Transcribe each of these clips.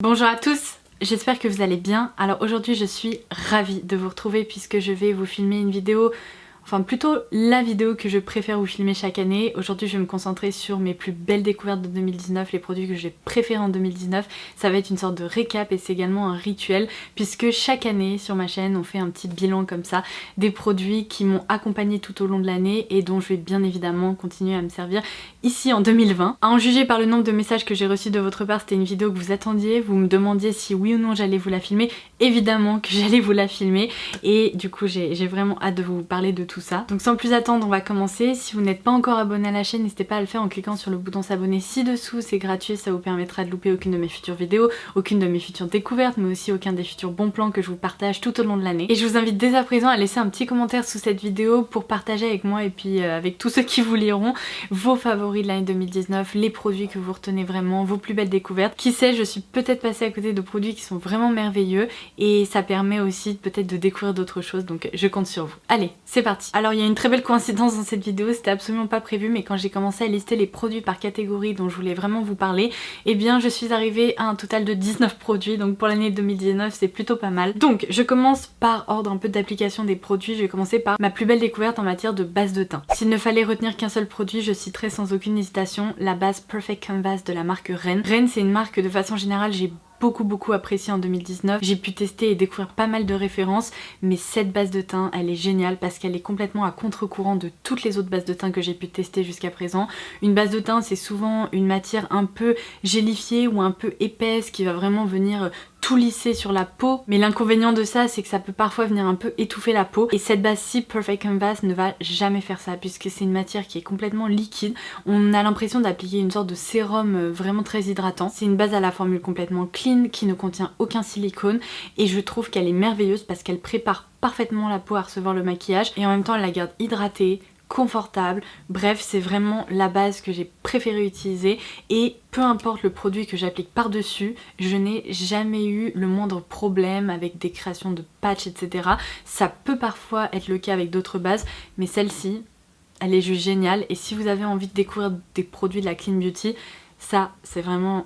Bonjour à tous, j'espère que vous allez bien. Alors aujourd'hui je suis ravie de vous retrouver puisque je vais vous filmer une vidéo, enfin plutôt la vidéo que je préfère vous filmer chaque année. Aujourd'hui je vais me concentrer sur mes plus belles découvertes de 2019, les produits que j'ai préférés en 2019. Ça va être une sorte de récap et c'est également un rituel puisque chaque année sur ma chaîne on fait un petit bilan comme ça des produits qui m'ont accompagné tout au long de l'année et dont je vais bien évidemment continuer à me servir ici en 2020. À en juger par le nombre de messages que j'ai reçus de votre part, c'était une vidéo que vous attendiez, vous me demandiez si oui ou non j'allais vous la filmer. Évidemment que j'allais vous la filmer et du coup j'ai vraiment hâte de vous parler de tout ça. Donc sans plus attendre, on va commencer. Si vous n'êtes pas encore abonné à la chaîne, n'hésitez pas à le faire en cliquant sur le bouton s'abonner ci-dessous, c'est gratuit, ça vous permettra de louper aucune de mes futures vidéos, aucune de mes futures découvertes, mais aussi aucun des futurs bons plans que je vous partage tout au long de l'année. Et je vous invite dès à présent à laisser un petit commentaire sous cette vidéo pour partager avec moi et puis avec tous ceux qui vous liront vos favoris de l'année 2019, les produits que vous retenez vraiment, vos plus belles découvertes. Qui sait, je suis peut-être passée à côté de produits qui sont vraiment merveilleux et ça permet aussi peut-être de découvrir d'autres choses, donc je compte sur vous. Allez, c'est parti. Alors il y a une très belle coïncidence dans cette vidéo, c'était absolument pas prévu, mais quand j'ai commencé à lister les produits par catégorie dont je voulais vraiment vous parler, eh bien je suis arrivée à un total de 19 produits, donc pour l'année 2019 c'est plutôt pas mal. Donc je commence par ordre un peu d'application des produits, je vais commencer par ma plus belle découverte en matière de base de teint. S'il ne fallait retenir qu'un seul produit, je citerai sans aucune hésitation la base Perfect Canvas de la marque Ren. Ren c'est une marque que de façon générale j'ai beaucoup apprécié en 2019. J'ai pu tester et découvrir pas mal de références, mais cette base de teint elle est géniale parce qu'elle est complètement à contre-courant de toutes les autres bases de teint que j'ai pu tester jusqu'à présent. Une base de teint c'est souvent une matière un peu gélifiée ou un peu épaisse qui va vraiment venir tout lisser sur la peau, mais l'inconvénient de ça c'est que ça peut parfois venir un peu étouffer la peau et cette base-ci Perfect Canvas ne va jamais faire ça puisque c'est une matière qui est complètement liquide. On a l'impression d'appliquer une sorte de sérum vraiment très hydratant. C'est une base à la formule complètement clean qui ne contient aucun silicone et je trouve qu'elle est merveilleuse parce qu'elle prépare parfaitement la peau à recevoir le maquillage et en même temps elle la garde hydratée, confortable, bref c'est vraiment la base que j'ai préféré utiliser et peu importe le produit que j'applique par dessus, je n'ai jamais eu le moindre problème avec des créations de patchs etc. Ça peut parfois être le cas avec d'autres bases mais celle-ci elle est juste géniale et si vous avez envie de découvrir des produits de la Clean Beauty, ça c'est vraiment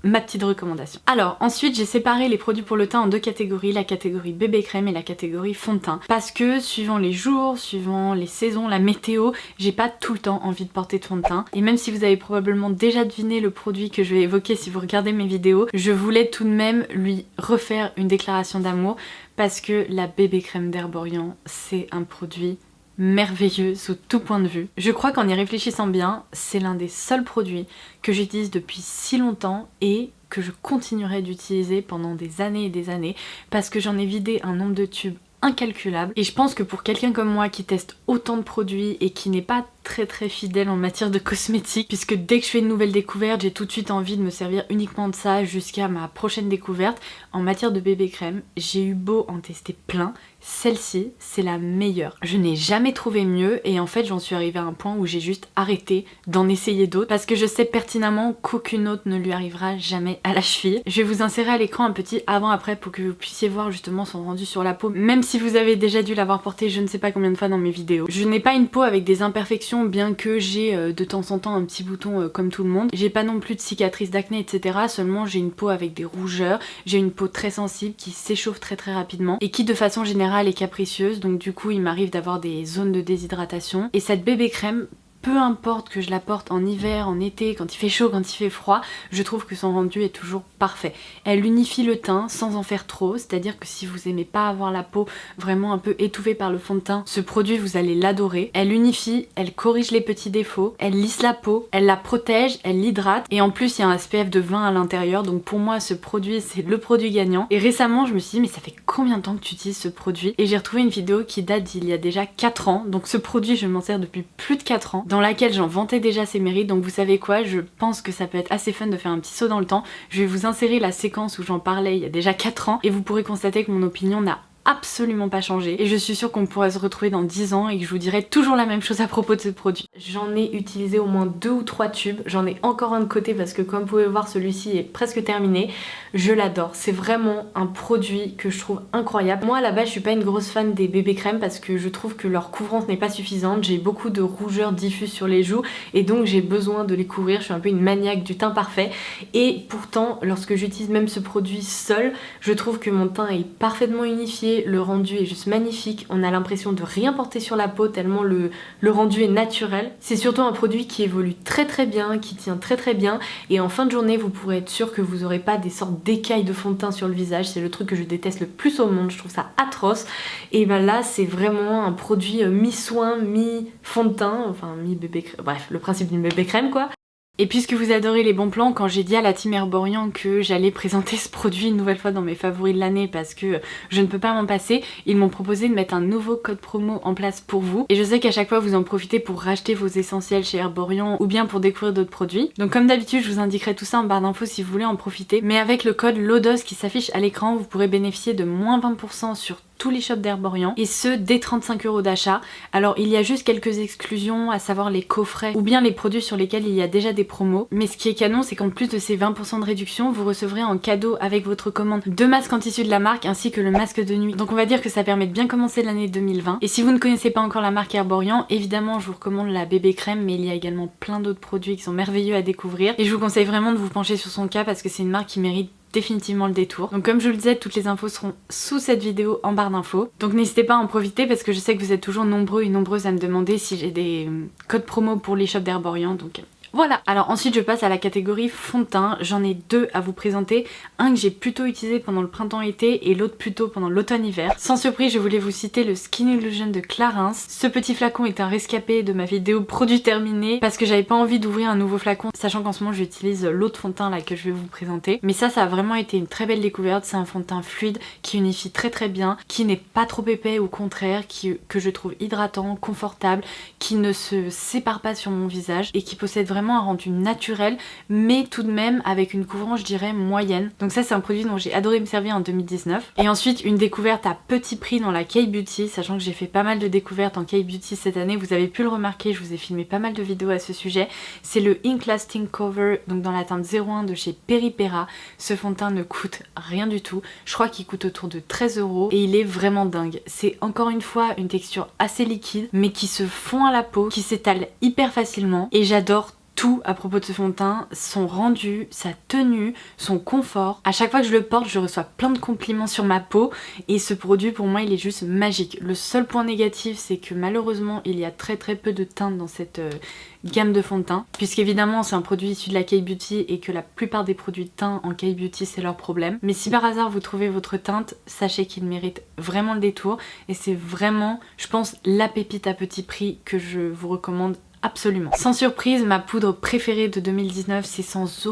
ma petite recommandation. Alors ensuite j'ai séparé les produits pour le teint en deux catégories, la catégorie bébé crème et la catégorie fond de teint. Parce que suivant les jours, suivant les saisons, la météo, j'ai pas tout le temps envie de porter de fond de teint. Et même si vous avez probablement déjà deviné le produit que je vais évoquer si vous regardez mes vidéos, je voulais tout de même lui refaire une déclaration d'amour parce que la bébé crème d'Herborian c'est un produit merveilleux sous tout point de vue. Je crois qu'en y réfléchissant bien, c'est l'un des seuls produits que j'utilise depuis si longtemps et que je continuerai d'utiliser pendant des années et des années parce que j'en ai vidé un nombre de tubes incalculable et je pense que pour quelqu'un comme moi qui teste autant de produits et qui n'est pas très fidèle en matière de cosmétiques, puisque dès que je fais une nouvelle découverte j'ai tout de suite envie de me servir uniquement de ça jusqu'à ma prochaine découverte, en matière de bébé crème j'ai eu beau en tester plein, celle-ci c'est la meilleure. Je n'ai jamais trouvé mieux et en fait j'en suis arrivée à un point où j'ai juste arrêté d'en essayer d'autres parce que je sais pertinemment qu'aucune autre ne lui arrivera jamais à la cheville. Je vais vous insérer à l'écran un petit avant-après pour que vous puissiez voir justement son rendu sur la peau, même si vous avez déjà dû l'avoir porté je ne sais pas combien de fois dans mes vidéos. Je n'ai pas une peau avec des imperfections bien que j'ai de temps en temps un petit bouton comme tout le monde. J'ai pas non plus de cicatrices d'acné etc. Seulement j'ai une peau avec des rougeurs, j'ai une peau très sensible qui s'échauffe très rapidement et qui de façon générale est capricieuse, donc du coup il m'arrive d'avoir des zones de déshydratation et cette bébé crème, peu importe que je la porte en hiver, en été, quand il fait chaud, quand il fait froid, je trouve que son rendu est toujours parfait. Elle unifie le teint sans en faire trop, c'est-à-dire que si vous aimez pas avoir la peau vraiment un peu étouffée par le fond de teint, ce produit vous allez l'adorer. Elle unifie, elle corrige les petits défauts, elle lisse la peau, elle la protège, elle l'hydrate et en plus il y a un SPF de 20 à l'intérieur, donc pour moi ce produit c'est le produit gagnant. Et récemment je me suis dit mais ça fait combien de temps que tu utilises ce produit? Et j'ai retrouvé une vidéo qui date d'il y a déjà 4 ans, donc ce produit je m'en sers depuis plus de 4 ans, dans laquelle j'en vantais déjà ses mérites, donc vous savez quoi, je pense que ça peut être assez fun de faire un petit saut dans le temps. Je vais vous insérer la séquence où j'en parlais il y a déjà 4 ans et vous pourrez constater que mon opinion n'a absolument pas changé et je suis sûre qu'on pourrait se retrouver dans 10 ans et que je vous dirai toujours la même chose à propos de ce produit. J'en ai utilisé au moins 2 ou 3 tubes, j'en ai encore un de côté parce que comme vous pouvez voir celui-ci est presque terminé. Je l'adore, c'est vraiment un produit que je trouve incroyable. Moi à la base je suis pas une grosse fan des bébés crèmes parce que je trouve que leur couvrance n'est pas suffisante, j'ai beaucoup de rougeurs diffuses sur les joues et donc j'ai besoin de les couvrir, je suis un peu une maniaque du teint parfait et pourtant lorsque j'utilise même ce produit seul, je trouve que mon teint est parfaitement unifié. Le rendu est juste magnifique, on a l'impression de rien porter sur la peau tellement le rendu est naturel. C'est surtout un produit qui évolue très bien, qui tient très bien et en fin de journée vous pourrez être sûr que vous n'aurez pas des sortes d'écailles de fond de teint sur le visage, c'est le truc que je déteste le plus au monde, je trouve ça atroce. Et ben là c'est vraiment un produit mi-soin, mi-fond de teint, enfin mi-bébé crème, bref le principe d'une bébé crème quoi. Et puisque vous adorez les bons plans, quand j'ai dit à la team Herborian que j'allais présenter ce produit une nouvelle fois dans mes favoris de l'année parce que je ne peux pas m'en passer, ils m'ont proposé de mettre un nouveau code promo en place pour vous. Et je sais qu'à chaque fois vous en profitez pour racheter vos essentiels chez Herborian ou bien pour découvrir d'autres produits. Donc comme d'habitude je vous indiquerai tout ça en barre d'infos si vous voulez en profiter. Mais avec le code LODOS qui s'affiche à l'écran, vous pourrez bénéficier de moins 20% sur tous les shops d'Herborian et ce dès 35 € d'achat. Alors il y a juste quelques exclusions, à savoir les coffrets ou bien les produits sur lesquels il y a déjà des promos. Mais ce qui est canon c'est qu'en plus de ces 20% de réduction, vous recevrez en cadeau avec votre commande 2 masques en tissu de la marque ainsi que le masque de nuit. Donc on va dire que ça permet de bien commencer l'année 2020. Et si vous ne connaissez pas encore la marque Herborian, évidemment je vous recommande la bébé crème, mais il y a également plein d'autres produits qui sont merveilleux à découvrir. Et je vous conseille vraiment de vous pencher sur son cas parce que c'est une marque qui mérite définitivement le détour. Donc comme je vous le disais, toutes les infos seront sous cette vidéo en barre d'infos. Donc n'hésitez pas à en profiter parce que je sais que vous êtes toujours nombreux et nombreuses à me demander si j'ai des codes promo pour les shops d'Herborian. Donc voilà. Alors ensuite je passe à la catégorie fond de teint. J'en ai 2 à vous présenter. Un que j'ai plutôt utilisé pendant le printemps-été et l'autre plutôt pendant l'automne-hiver. Sans surprise je voulais vous citer le Skin Illusion de Clarins. Ce petit flacon est un rescapé de ma vidéo produit terminé parce que j'avais pas envie d'ouvrir un nouveau flacon sachant qu'en ce moment j'utilise l'autre fond de teint là que je vais vous présenter. Mais ça a vraiment été une très belle découverte. C'est un fond de teint fluide qui unifie très bien, qui n'est pas trop épais, au contraire, que je trouve hydratant, confortable, qui ne se sépare pas sur mon visage et qui possède vraiment un rendu naturel mais tout de même avec une couvrance je dirais moyenne. Donc ça c'est un produit dont j'ai adoré me servir en 2019. Et ensuite une découverte à petit prix dans la K-Beauty, sachant que j'ai fait pas mal de découvertes en K-Beauty cette année, vous avez pu le remarquer, je vous ai filmé pas mal de vidéos à ce sujet. C'est le Ink Lasting Cover, donc dans la teinte 01 de chez Peripera. Ce fond de teint ne coûte rien du tout, je crois qu'il coûte autour de 13 € et il est vraiment dingue. C'est encore une fois une texture assez liquide mais qui se fond à la peau, qui s'étale hyper facilement et j'adore tout à propos de ce fond de teint, son rendu, sa tenue, son confort. À chaque fois que je le porte, je reçois plein de compliments sur ma peau et ce produit pour moi il est juste magique. Le seul point négatif c'est que malheureusement il y a très peu de teintes dans cette gamme de fond de teint, puisqu'évidemment c'est un produit issu de la K-Beauty et que la plupart des produits de teint en K-Beauty c'est leur problème. Mais si par hasard vous trouvez votre teinte, sachez qu'il mérite vraiment le détour et c'est vraiment, je pense, la pépite à petit prix que je vous recommande absolument. Sans surprise, ma poudre préférée de 2019 c'est sans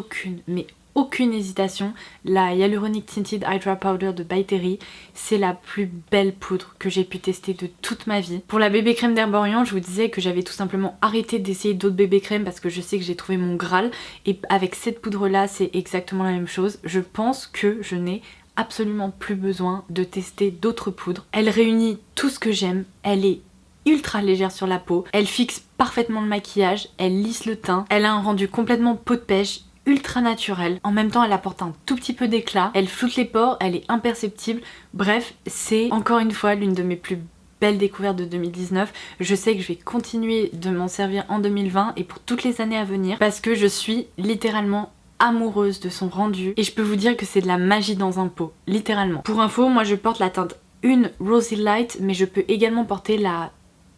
aucune hésitation la Hyaluronic Tinted Hydra Powder de By Terry. C'est la plus belle poudre que j'ai pu tester de toute ma vie. Pour la bébé crème d'Herborian, je vous disais que j'avais tout simplement arrêté d'essayer d'autres bébé crèmes parce que je sais que j'ai trouvé mon Graal et avec cette poudre là c'est exactement la même chose. Je pense que je n'ai absolument plus besoin de tester d'autres poudres. Elle réunit tout ce que j'aime, elle est ultra légère sur la peau, elle fixe parfaitement le maquillage, elle lisse le teint, elle a un rendu complètement peau de pêche, ultra naturel. En même temps elle apporte un tout petit peu d'éclat, elle floute les pores, elle est imperceptible. Bref, c'est encore une fois l'une de mes plus belles découvertes de 2019. Je sais que je vais continuer de m'en servir en 2020 et pour toutes les années à venir parce que je suis littéralement amoureuse de son rendu et je peux vous dire que c'est de la magie dans un pot, littéralement. Pour info, moi je porte la teinte 1 Rosy Light mais je peux également porter la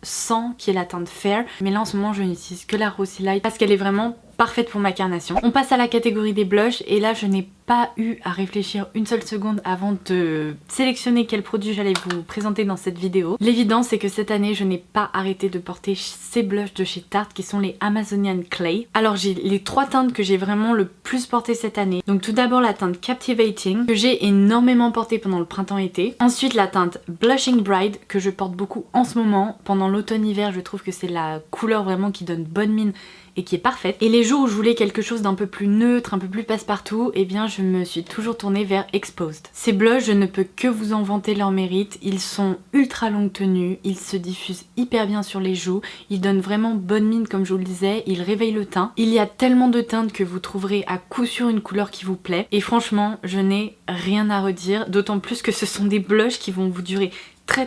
100 qui est la teinte Fair, mais là en ce moment je n'utilise que la Rosy Light parce qu'elle est vraiment parfaite pour ma carnation. On passe à la catégorie des blushs et là je n'ai pas eu à réfléchir une seule seconde avant de sélectionner quel produit j'allais vous présenter dans cette vidéo. L'évidence c'est que cette année je n'ai pas arrêté de porter ces blushs de chez Tarte qui sont les Amazonian Clay. Alors j'ai les 3 teintes que j'ai vraiment le plus portées cette année. Donc tout d'abord la teinte Captivating que j'ai énormément portée pendant le printemps-été. Ensuite la teinte Blushing Bride que je porte beaucoup en ce moment. Pendant l'automne-hiver je trouve que c'est la couleur vraiment qui donne bonne mine et qui est parfaite. Et les jours où je voulais quelque chose d'un peu plus neutre, un peu plus passe-partout, eh bien je me suis toujours tournée vers Exposed. Ces blushs, je ne peux que vous en vanter leur mérite. Ils sont ultra longue tenue, ils se diffusent hyper bien sur les joues, ils donnent vraiment bonne mine comme je vous le disais, ils réveillent le teint. Il y a tellement de teintes que vous trouverez à coup sûr une couleur qui vous plaît. Et franchement, je n'ai rien à redire, d'autant plus que ce sont des blushs qui vont vous durer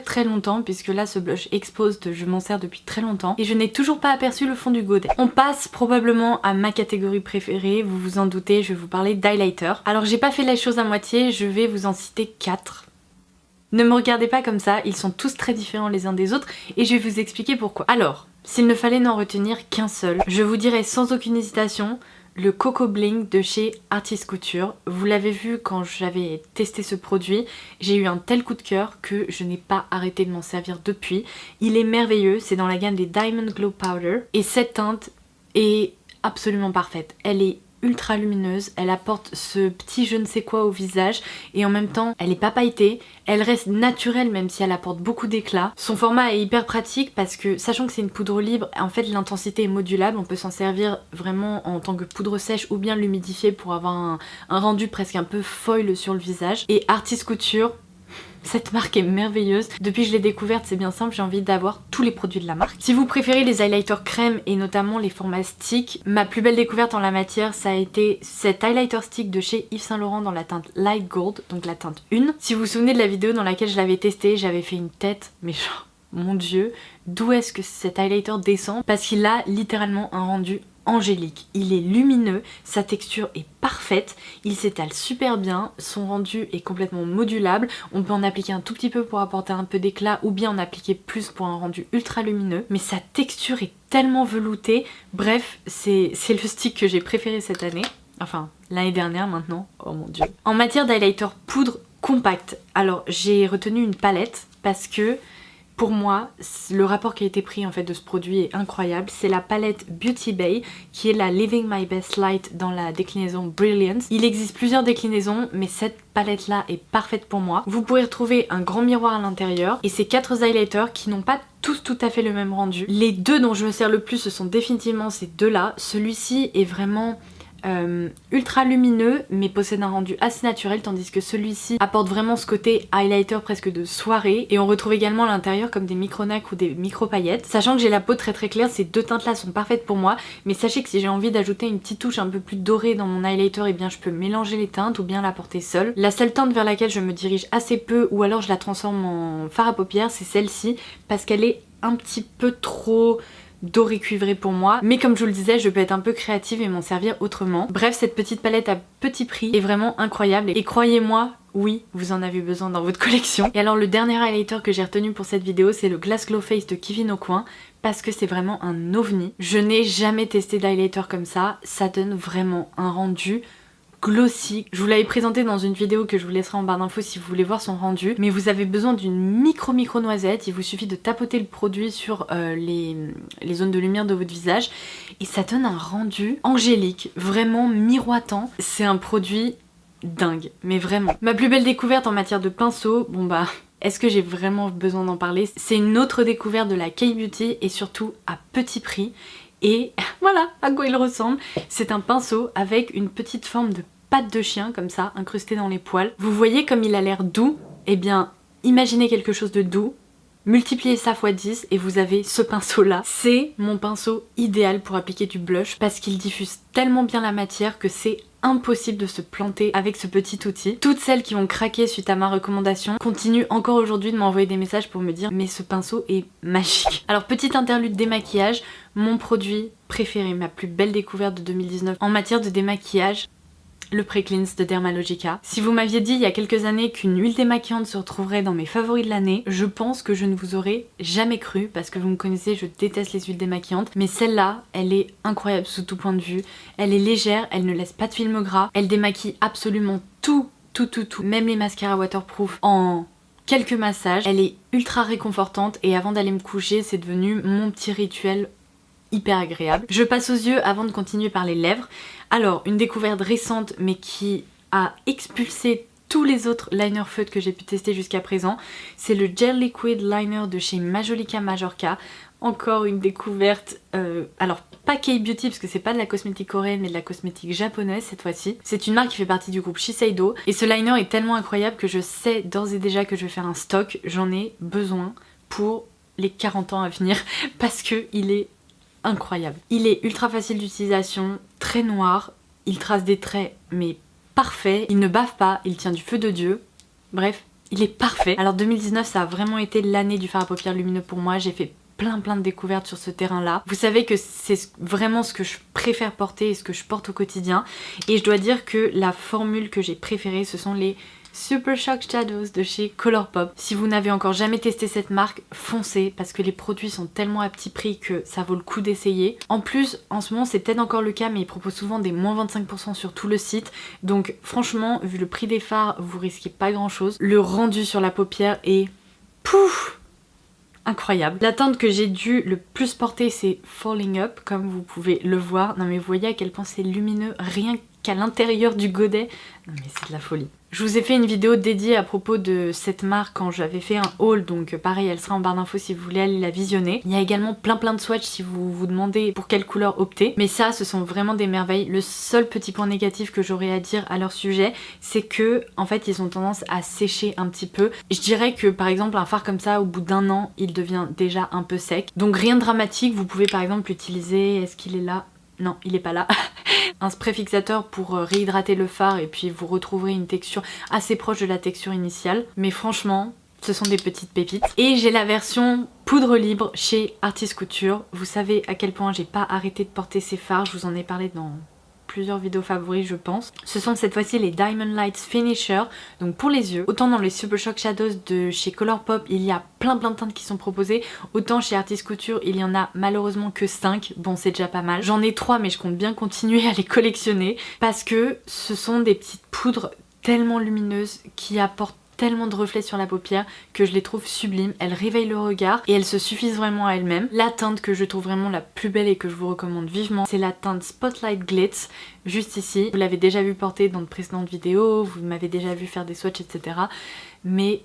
très longtemps, puisque là ce blush Exposed je m'en sers depuis très longtemps et je n'ai toujours pas aperçu le fond du godet. On passe probablement à ma catégorie préférée, vous vous en doutez, je vais vous parler d'highlighter. Alors j'ai pas fait la chose à moitié, je vais vous en citer 4. Ne me regardez pas comme ça, ils sont tous très différents les uns des autres et je vais vous expliquer pourquoi. Alors, s'il ne fallait n'en retenir qu'un seul, je vous dirais sans aucune hésitation le Coco Bling de chez Artist Couture. Vous l'avez vu quand j'avais testé ce produit, j'ai eu un tel coup de cœur que je n'ai pas arrêté de m'en servir depuis. Il est merveilleux, c'est dans la gamme des Diamond Glow Powder et cette teinte est absolument parfaite. Elle est ultra lumineuse, elle apporte ce petit je ne sais quoi au visage et en même temps elle est pas pailletée, elle reste naturelle même si elle apporte beaucoup d'éclat. Son format est hyper pratique parce que sachant que c'est une poudre libre, en fait l'intensité est modulable, on peut s'en servir vraiment en tant que poudre sèche ou bien l'humidifier pour avoir un rendu presque un peu foil sur le visage. Et Artist Couture, cette marque est merveilleuse. Depuis que je l'ai découverte, c'est bien simple, j'ai envie d'avoir tous les produits de la marque. Si vous préférez les highlighters crème et notamment les formats stick, ma plus belle découverte en la matière, ça a été cet highlighter stick de chez Yves Saint Laurent dans la teinte Light Gold, donc la teinte 1. Si vous vous souvenez de la vidéo dans laquelle je l'avais testé, j'avais fait une tête, mais genre, mon dieu, d'où est-ce que cet highlighter descend? Parce qu'il a littéralement un rendu angélique, il est lumineux, sa texture est parfaite, il s'étale super bien, son rendu est complètement modulable, on peut en appliquer un tout petit peu pour apporter un peu d'éclat ou bien en appliquer plus pour un rendu ultra lumineux, mais sa texture est tellement veloutée, bref, c'est le stick que j'ai préféré cette année, enfin l'année dernière maintenant, oh mon dieu. En matière d'highlighter poudre compact, alors j'ai retenu une palette parce que pour moi, le rapport qui a été pris en fait de ce produit est incroyable. C'est la palette Beauty Bay qui est la Living My Best Light dans la déclinaison Brilliance. Il existe plusieurs déclinaisons mais cette palette là est parfaite pour moi. Vous pourrez retrouver un grand miroir à l'intérieur et ces 4 highlighters qui n'ont pas tous tout à fait le même rendu. Les deux dont je me sers le plus ce sont définitivement ces deux là. Celui-ci est vraiment ultra lumineux mais possède un rendu assez naturel tandis que celui-ci apporte vraiment ce côté highlighter presque de soirée et on retrouve également à l'intérieur comme des micro-nacres ou des micro-paillettes. Sachant que j'ai la peau très claire, ces deux teintes là sont parfaites pour moi mais sachez que si j'ai envie d'ajouter une petite touche un peu plus dorée dans mon highlighter, et bien je peux mélanger les teintes ou bien la porter seule. La seule teinte vers laquelle je me dirige assez peu ou alors je la transforme en fard à paupières, c'est celle-ci parce qu'elle est un petit peu trop doré cuivré pour moi, mais comme je vous le disais, je peux être un peu créative et m'en servir autrement. Bref, cette petite palette à petit prix est vraiment incroyable et croyez-moi, oui, vous en avez besoin dans votre collection. Et alors le dernier highlighter que j'ai retenu pour cette vidéo, c'est le Glass Glow Face de Kevyn Aucoin parce que c'est vraiment un ovni. Je n'ai jamais testé d'highlighter comme ça donne vraiment un rendu glossy. Je vous l'avais présenté dans une vidéo que je vous laisserai en barre d'infos si vous voulez voir son rendu, mais vous avez besoin d'une micro noisette, il vous suffit de tapoter le produit sur les zones de lumière de votre visage et ça donne un rendu angélique, vraiment miroitant. C'est un produit dingue, mais vraiment. Ma plus belle découverte en matière de pinceau, bon bah... Est-ce que j'ai vraiment besoin d'en parler? C'est une autre découverte de la K-Beauty et surtout à petit prix. Et voilà à quoi il ressemble. C'est un pinceau avec une petite forme de patte de chien comme ça, incrustée dans les poils. Vous voyez comme il a l'air doux? Eh bien, imaginez quelque chose de doux, multipliez ça x 10 et vous avez ce pinceau là. C'est mon pinceau idéal pour appliquer du blush parce qu'il diffuse tellement bien la matière que c'est impossible de se planter avec ce petit outil. Toutes celles qui ont craqué suite à ma recommandation continuent encore aujourd'hui de m'envoyer des messages pour me dire mais ce pinceau est magique. Alors petite interlude démaquillage, mon produit préféré, ma plus belle découverte de 2019 en matière de démaquillage, le Pre-Cleanse de Dermalogica. Si vous m'aviez dit il y a quelques années qu'une huile démaquillante se retrouverait dans mes favoris de l'année, je pense que je ne vous aurais jamais cru parce que vous me connaissez, je déteste les huiles démaquillantes, mais celle-là, elle est incroyable sous tout point de vue. Elle est légère, elle ne laisse pas de film gras, elle démaquille absolument tout, même les mascaras waterproof en quelques massages. Elle est ultra réconfortante et avant d'aller me coucher, c'est devenu mon petit rituel hyper agréable. Je passe aux yeux avant de continuer par les lèvres. Alors, une découverte récente mais qui a expulsé tous les autres liners feutres que j'ai pu tester jusqu'à présent, c'est le Gel Liquid Liner de chez Majolica Majorca. Encore une découverte, alors pas K-Beauty parce que c'est pas de la cosmétique coréenne mais de la cosmétique japonaise cette fois-ci. C'est une marque qui fait partie du groupe Shiseido et ce liner est tellement incroyable que je sais d'ores et déjà que je vais faire un stock. J'en ai besoin pour les 40 ans à venir parce que il est incroyable. Il est ultra facile d'utilisation, très noir, il trace des traits mais parfait, il ne bave pas, il tient du feu de Dieu. Bref, il est parfait. Alors 2019 ça a vraiment été l'année du fard à paupières lumineux pour moi, j'ai fait plein de découvertes sur ce terrain là. Vous savez que c'est vraiment ce que je préfère porter et ce que je porte au quotidien et je dois dire que la formule que j'ai préférée ce sont les Super Shock Shadows de chez Colourpop. Si vous n'avez encore jamais testé cette marque, foncez parce que les produits sont tellement à petit prix que ça vaut le coup d'essayer. En plus, en ce moment c'est peut-être encore le cas mais ils proposent souvent des moins 25% sur tout le site. Donc franchement, vu le prix des fards, vous risquez pas grand chose. Le rendu sur la paupière est pouf, incroyable. La teinte que j'ai dû le plus porter c'est Falling Up comme vous pouvez le voir. Non mais vous voyez à quel point c'est lumineux rien qu'à l'intérieur du godet. Non mais c'est de la folie. Je vous ai fait une vidéo dédiée à propos de cette marque quand j'avais fait un haul, donc pareil elle sera en barre d'infos si vous voulez aller la visionner. Il y a également plein de swatchs si vous vous demandez pour quelle couleur opter, mais ça ce sont vraiment des merveilles. Le seul petit point négatif que j'aurais à dire à leur sujet, c'est que en fait ils ont tendance à sécher un petit peu. Je dirais que par exemple un fard comme ça au bout d'un an il devient déjà un peu sec, donc rien de dramatique. Vous pouvez par exemple utiliser, est-ce qu'il est là? Non, il est pas là. Un spray fixateur pour réhydrater le fard et puis vous retrouverez une texture assez proche de la texture initiale. Mais franchement, ce sont des petites pépites. Et j'ai la version poudre libre chez Artist Couture. Vous savez à quel point j'ai pas arrêté de porter ces fards. Je vous en ai parlé dans plusieurs vidéos favoris je pense. Ce sont cette fois-ci les Diamond Lights Finisher, donc pour les yeux. Autant dans les Super Shock Shadows de chez Colourpop il y a plein de teintes qui sont proposées, autant chez Artist Couture il y en a malheureusement que 5, bon c'est déjà pas mal. J'en ai 3 mais je compte bien continuer à les collectionner parce que ce sont des petites poudres tellement lumineuses qui apportent tellement de reflets sur la paupière que je les trouve sublimes. Elles réveillent le regard et elles se suffisent vraiment à elles-mêmes. La teinte que je trouve vraiment la plus belle et que je vous recommande vivement, c'est la teinte Spotlight Glitz, juste ici. Vous l'avez déjà vu porter dans de précédentes vidéos, vous m'avez déjà vu faire des swatchs, etc. Mais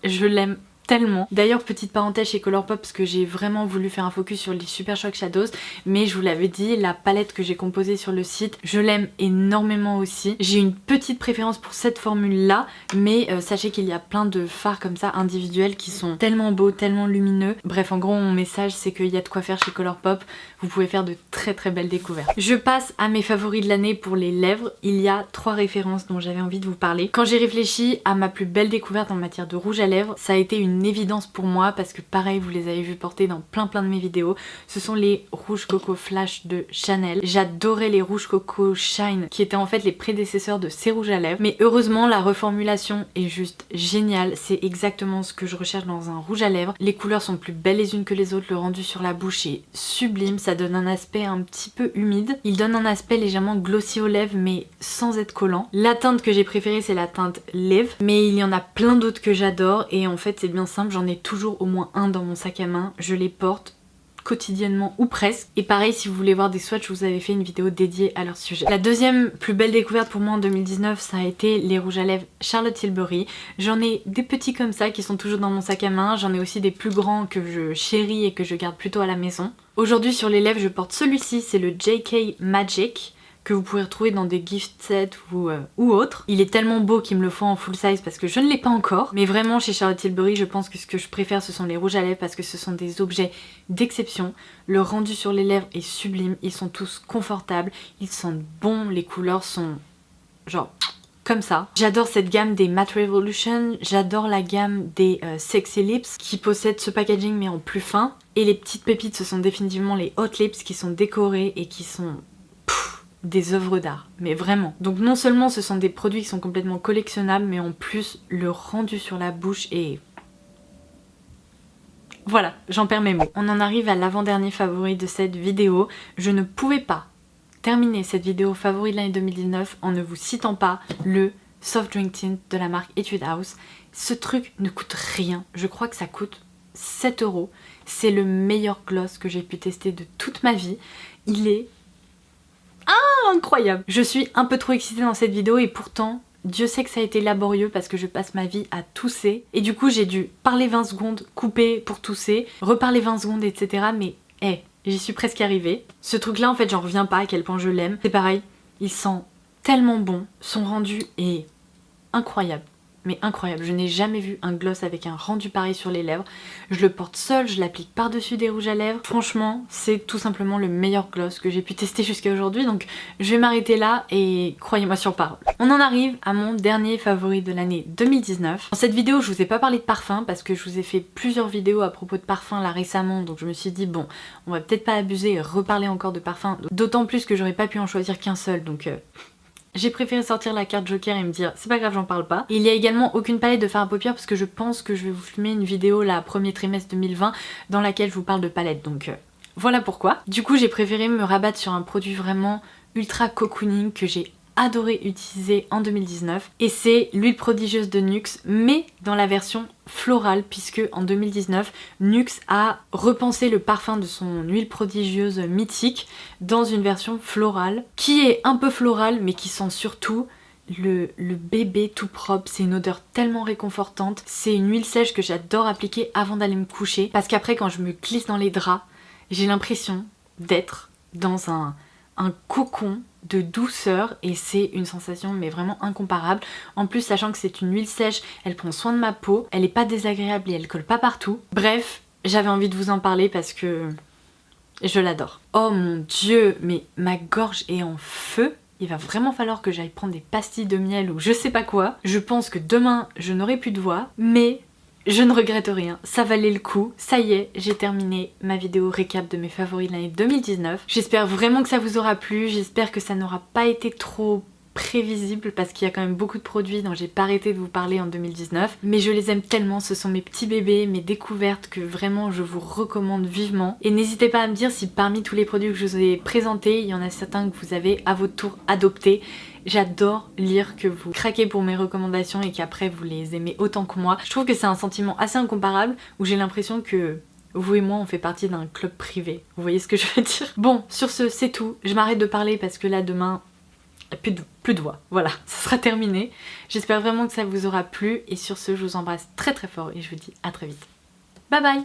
je l'aime tellement. D'ailleurs petite parenthèse chez Colourpop parce que j'ai vraiment voulu faire un focus sur les Super Shock Shadows, mais je vous l'avais dit, la palette que j'ai composée sur le site, je l'aime énormément aussi. J'ai une petite préférence pour cette formule là, mais sachez qu'il y a plein de fards comme ça individuels qui sont tellement beaux, tellement lumineux. Bref, en gros mon message c'est qu'il y a de quoi faire chez Colourpop, vous pouvez faire de très belles découvertes. Je passe à mes favoris de l'année pour les lèvres. Il y a 3 références dont j'avais envie de vous parler. Quand j'ai réfléchi à ma plus belle découverte en matière de rouge à lèvres, ça a été une évidence pour moi parce que pareil vous les avez vu porter dans plein de mes vidéos. Ce sont les rouges coco flash de Chanel. J'adorais les rouges coco shine qui étaient en fait les prédécesseurs de ces rouges à lèvres, mais heureusement la reformulation est juste géniale. C'est exactement ce que je recherche dans un rouge à lèvres. Les couleurs sont plus belles les unes que les autres, le rendu sur la bouche est sublime, ça donne un aspect un petit peu humide. Il donne un aspect légèrement glossy aux lèvres mais sans être collant. La teinte que j'ai préférée c'est la teinte Live, mais il y en a plein d'autres que j'adore et en fait c'est bien simple, j'en ai toujours au moins un dans mon sac à main, je les porte quotidiennement ou presque. Et pareil si vous voulez voir des swatchs, je vous avais fait une vidéo dédiée à leur sujet. La deuxième plus belle découverte pour moi en 2019 ça a été les rouges à lèvres Charlotte Tilbury. J'en ai des petits comme ça qui sont toujours dans mon sac à main, j'en ai aussi des plus grands que je chéris et que je garde plutôt à la maison. Aujourd'hui sur les lèvres je porte celui-ci, c'est le JK Magic que vous pouvez retrouver dans des gift sets ou autres. Il est tellement beau qu'il me le faut en full size parce que je ne l'ai pas encore. Mais vraiment chez Charlotte Tilbury je pense que ce que je préfère ce sont les rouges à lèvres parce que ce sont des objets d'exception. Le rendu sur les lèvres est sublime, ils sont tous confortables, ils sentent bon, les couleurs sont genre comme ça. J'adore cette gamme des Matte Revolution, j'adore la gamme des Sexy Lips qui possèdent ce packaging mais en plus fin. Et les petites pépites ce sont définitivement les Hot Lips qui sont décorés et qui sont des œuvres d'art, mais vraiment. Donc non seulement ce sont des produits qui sont complètement collectionnables, mais en plus le rendu sur la bouche est... Voilà, j'en perds mes mots. On en arrive à l'avant-dernier favori de cette vidéo. Je ne pouvais pas terminer cette vidéo favori de l'année 2019 en ne vous citant pas le Soft Drink Tint de la marque Etude House. Ce truc ne coûte rien, je crois que ça coûte 7 €. C'est le meilleur gloss que j'ai pu tester de toute ma vie. Il est incroyable. Je suis un peu trop excitée dans cette vidéo et pourtant Dieu sait que ça a été laborieux parce que je passe ma vie à tousser et du coup j'ai dû parler 20 secondes, couper pour tousser, reparler 20 secondes etc. Mais j'y suis presque arrivée. Ce truc là en fait j'en reviens pas à quel point je l'aime. C'est pareil, il sent tellement bon, son rendu est incroyable. Mais incroyable, je n'ai jamais vu un gloss avec un rendu pareil sur les lèvres. Je le porte seul, je l'applique par-dessus des rouges à lèvres. Franchement, c'est tout simplement le meilleur gloss que j'ai pu tester jusqu'à aujourd'hui. Donc je vais m'arrêter là et croyez-moi sur parole. On en arrive à mon dernier favori de l'année 2019. Dans cette vidéo, je vous ai pas parlé de parfum parce que je vous ai fait plusieurs vidéos à propos de parfum là récemment. Donc je me suis dit bon, on va peut-être pas abuser et reparler encore de parfum. D'autant plus que j'aurais pas pu en choisir qu'un seul. Donc j'ai préféré sortir la carte Joker et me dire c'est pas grave, j'en parle pas. Il y a également aucune palette de fard à paupières parce que je pense que je vais vous filmer une vidéo là premier trimestre 2020 dans laquelle je vous parle de palette, donc voilà pourquoi. Du coup j'ai préféré me rabattre sur un produit vraiment ultra cocooning que j'ai adoré utiliser en 2019 et c'est l'huile prodigieuse de NYX mais dans la version florale puisque en 2019 NYX a repensé le parfum de son huile prodigieuse mythique dans une version florale qui est un peu florale mais qui sent surtout le bébé tout propre. C'est une odeur tellement réconfortante, c'est une huile sèche que j'adore appliquer avant d'aller me coucher parce qu'après quand je me glisse dans les draps j'ai l'impression d'être dans un cocon de douceur et c'est une sensation mais vraiment incomparable. En plus sachant que c'est une huile sèche, elle prend soin de ma peau, elle est pas désagréable et elle colle pas partout. Bref, j'avais envie de vous en parler parce que je l'adore. Oh mon dieu, mais ma gorge est en feu. Il va vraiment falloir que j'aille prendre des pastilles de miel ou je sais pas quoi. Je pense que demain je n'aurai plus de voix, mais je ne regrette rien, ça valait le coup. Ça y est, j'ai terminé ma vidéo récap de mes favoris de l'année 2019. J'espère vraiment que ça vous aura plu, j'espère que ça n'aura pas été trop prévisible parce qu'il y a quand même beaucoup de produits dont j'ai pas arrêté de vous parler en 2019. Mais je les aime tellement, ce sont mes petits bébés, mes découvertes que vraiment je vous recommande vivement. Et n'hésitez pas à me dire si parmi tous les produits que je vous ai présentés, il y en a certains que vous avez à votre tour adoptés. J'adore lire que vous craquez pour mes recommandations et qu'après vous les aimez autant que moi. Je trouve que c'est un sentiment assez incomparable où j'ai l'impression que vous et moi on fait partie d'un club privé. Vous voyez ce que je veux dire? Bon, sur ce c'est tout. Je m'arrête de parler parce que là demain, plus de voix. Voilà, ça sera terminé. J'espère vraiment que ça vous aura plu et sur ce je vous embrasse très très fort et je vous dis à très vite. Bye bye!